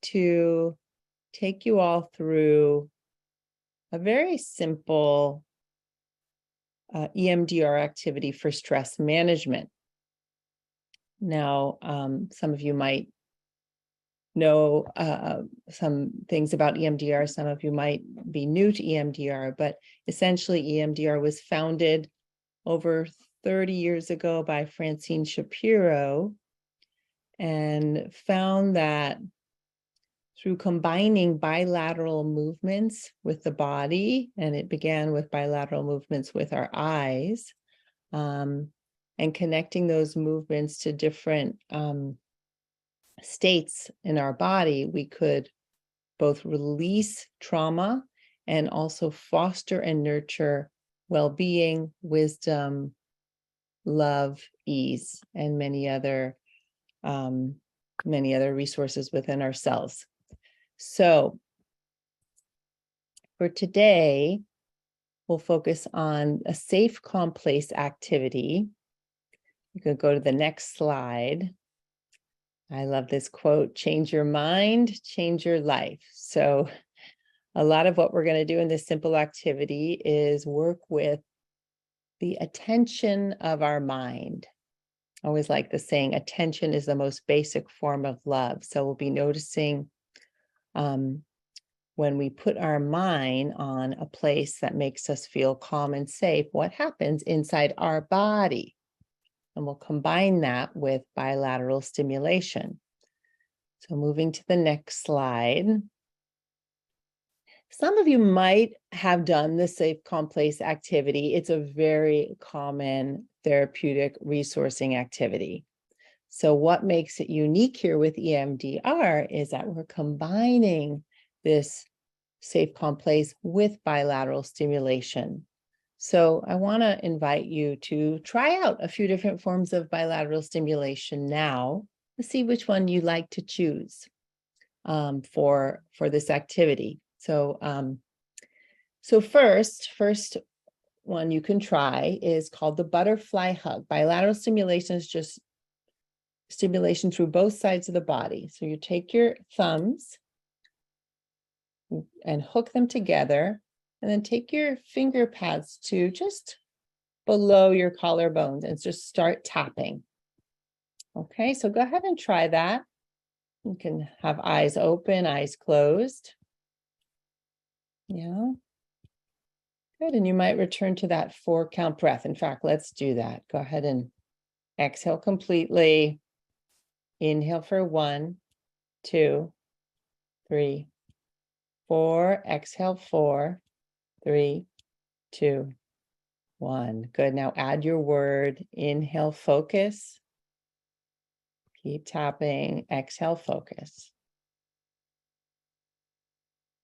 to take you all through a very simple EMDR activity for stress management. Now, some of you might know some things about EMDR. Some of you might be new to EMDR, but essentially EMDR was founded over 30 years ago by Francine Shapiro, and found that through combining bilateral movements with the body, and it began with bilateral movements with our eyes, and connecting those movements to different states in our body, we could both release trauma and also foster and nurture well-being, wisdom, love, ease, and many other resources within ourselves. So for today, we'll focus on a safe, calm place activity. You can go to the next slide. I love this quote: change your mind, change your life. So a lot of what we're going to do in this simple activity is work with the attention of our mind. I always like the saying, attention is the most basic form of love. So we'll be noticing when we put our mind on a place that makes us feel calm and safe, what happens inside our body. And we'll combine that with bilateral stimulation. So moving to the next slide. Some of you might have done the safe, calm place activity. It's a very common therapeutic resourcing activity. So what makes it unique here with EMDR is that we're combining this safe, calm place with bilateral stimulation. So I want to invite you to try out a few different forms of bilateral stimulation now to see which one you like to choose for this activity. So first one you can try is called the butterfly hug. Bilateral stimulation is just stimulation through both sides of the body. So you take your thumbs and hook them together, and then take your finger pads to just below your collarbones and just start tapping. Okay, so go ahead and try that. You can have eyes open, eyes closed. Yeah. Good, and you might return to that 4-count breath. In fact, let's do that. Go ahead and exhale completely. Inhale for 1, 2, 3, 4. Exhale 4, 3, 2, 1. Good. Now add your word. Inhale, focus. Keep tapping. Exhale, focus.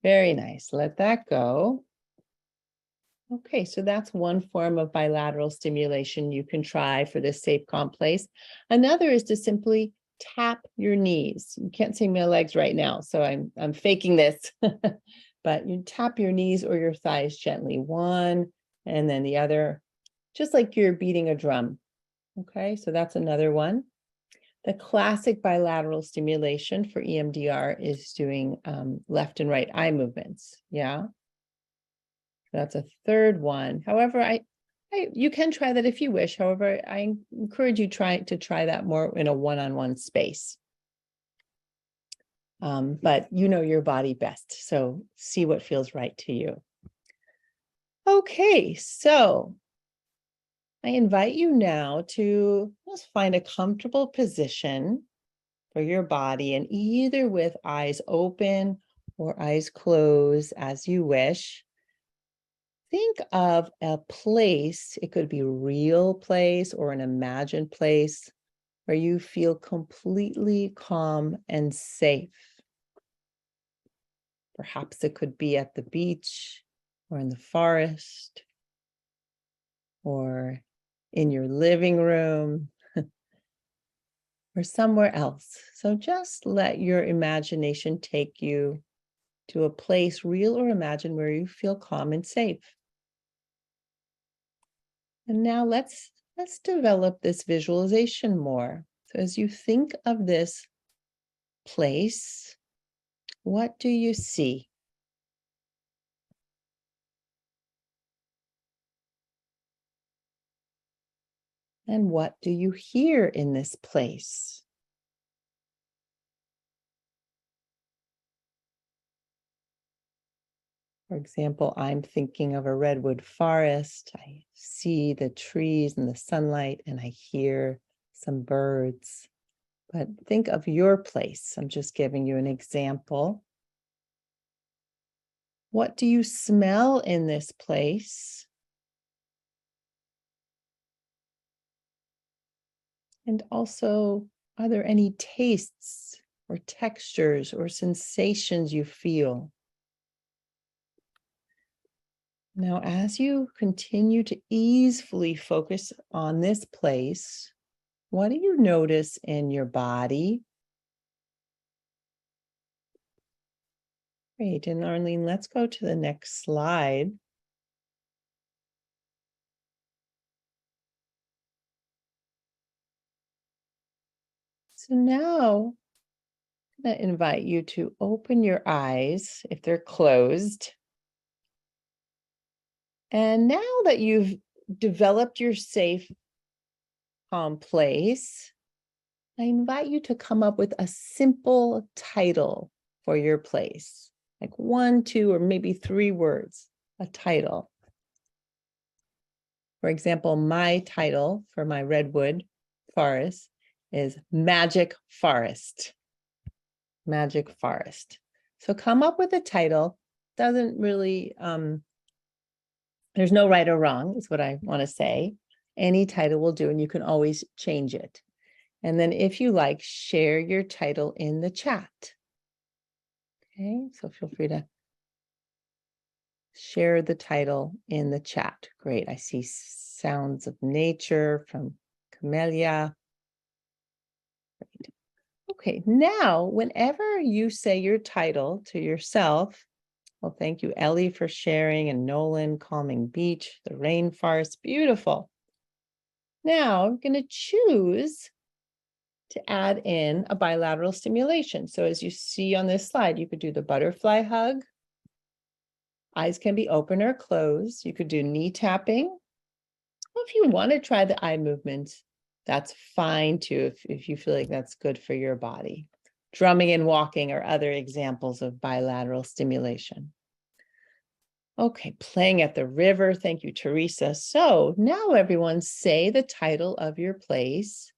Very nice. Let that go. Okay, so that's one form of bilateral stimulation you can try for this safe, calm place. Another is to simply tap your knees. You can't see my legs right now, so I'm faking this. But you tap your knees or your thighs gently, one and then the other, just like you're beating a drum. Okay, so that's another one. The classic bilateral stimulation for EMDR is doing left and right eye movements. Yeah, that's a third one. However, you can try that if you wish. However, I encourage you to try that more in a one-on-one space. But you know your body best, so see what feels right to you. Okay, so I invite you now to just find a comfortable position for your body, and either with eyes open or eyes closed as you wish. Think of a place, it could be a real place or an imagined place, where you feel completely calm and safe. Perhaps it could be at the beach or in the forest or in your living room or somewhere else. So just let your imagination take you to a place, real or imagined, where you feel calm and safe. And now let's develop this visualization more. So as you think of this place, What do you see? And what do you hear in this place? For example, I'm thinking of a redwood forest. I see the trees and the sunlight, and I hear some birds. But think of your place. I'm just giving you an example. What do you smell in this place? And also, are there any tastes or textures or sensations you feel? Now, as you continue to easily focus on this place, what do you notice in your body? Great. And Arlene, let's go to the next slide. So now I'm going to invite you to open your eyes if they're closed. And now that you've developed your safe, calm place, I invite you to come up with a simple title for your place, like 1, 2, or maybe 3 words, a title. For example, my title for my redwood forest is Magic Forest. Magic Forest. So come up with a title. Doesn't really, there's no right or wrong, is what I want to say. Any title will do, and you can always change it. And then if you like, share your title in the chat. Okay, so feel free to share the title in the chat. Great, I see Sounds of Nature from Camellia. Great. Okay, now whenever you say your title to yourself, well, thank you, Ellie, for sharing, and Nolan, Calming Beach, the rainforest, beautiful. Now I'm going to choose to add in a bilateral stimulation. So as you see on this slide, you could do the butterfly hug. Eyes can be open or closed. You could do knee tapping. Well, if you want to try the eye movements, that's fine too, if you feel like that's good for your body. Drumming and walking are other examples of bilateral stimulation. Okay, playing at the river. Thank you, Teresa. So now everyone say the title of your place.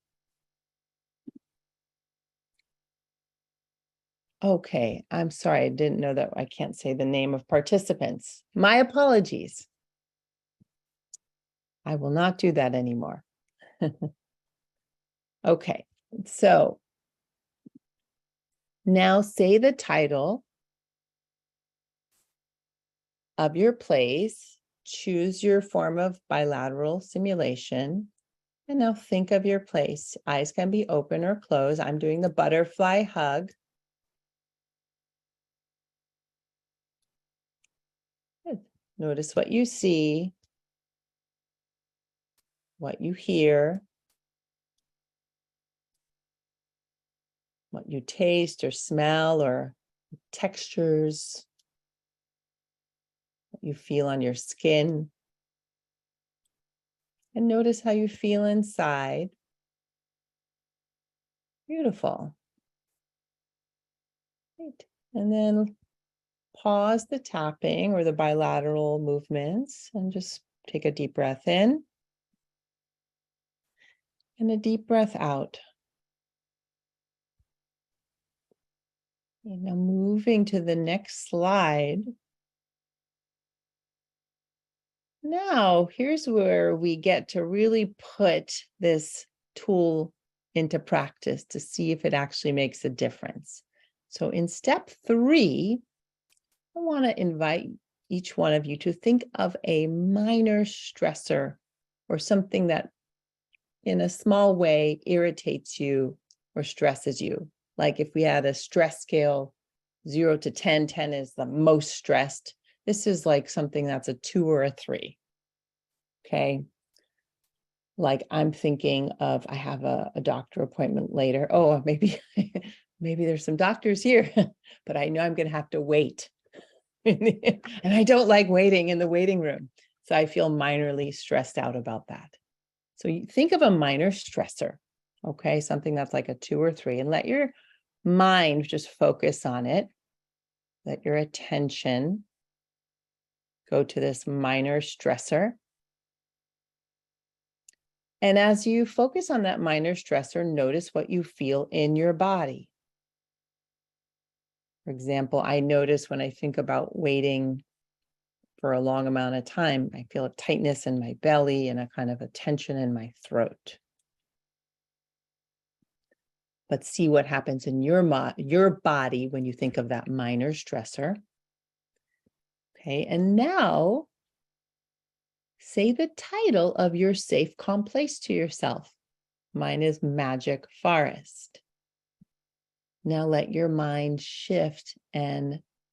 Okay, I'm sorry. I didn't know that I can't say the name of participants. My apologies. I will not do that anymore. Okay, so now say the title of your place. Choose your form of bilateral stimulation. And now think of your place. Eyes can be open or closed. I'm doing the butterfly hug. Good. Notice what you see, what you hear, what you taste or smell, or textures, what you feel on your skin. And notice how you feel inside. Beautiful. Great. And then pause the tapping or the bilateral movements and just take a deep breath in and a deep breath out. And now moving to the next slide. Now, here's where we get to really put this tool into practice to see if it actually makes a difference. So in step 3, I want to invite each one of you to think of a minor stressor or something that in a small way irritates you or stresses you. Like if we had a stress scale, 0 to 10, 10 is the most stressed. This is like something that's a 2 or a 3. Okay. Like I'm thinking of, I have a doctor appointment later. Oh, maybe maybe there's some doctors here, but I know I'm going to have to wait. And I don't like waiting in the waiting room. So I feel minorly stressed out about that. So you think of a minor stressor, okay? Something that's like a 2 or 3, and let your mind just focus on it. Let your attention go to this minor stressor. And as you focus on that minor stressor, notice what you feel in your body. For example, I notice when I think about waiting for a long amount of time, I feel a tightness in my belly and a kind of a tension in my throat. But see what happens in your body when you think of that minor stressor. Okay, and now say the title of your safe, calm place to yourself. Mine is Magic Forest. Now let your mind shift and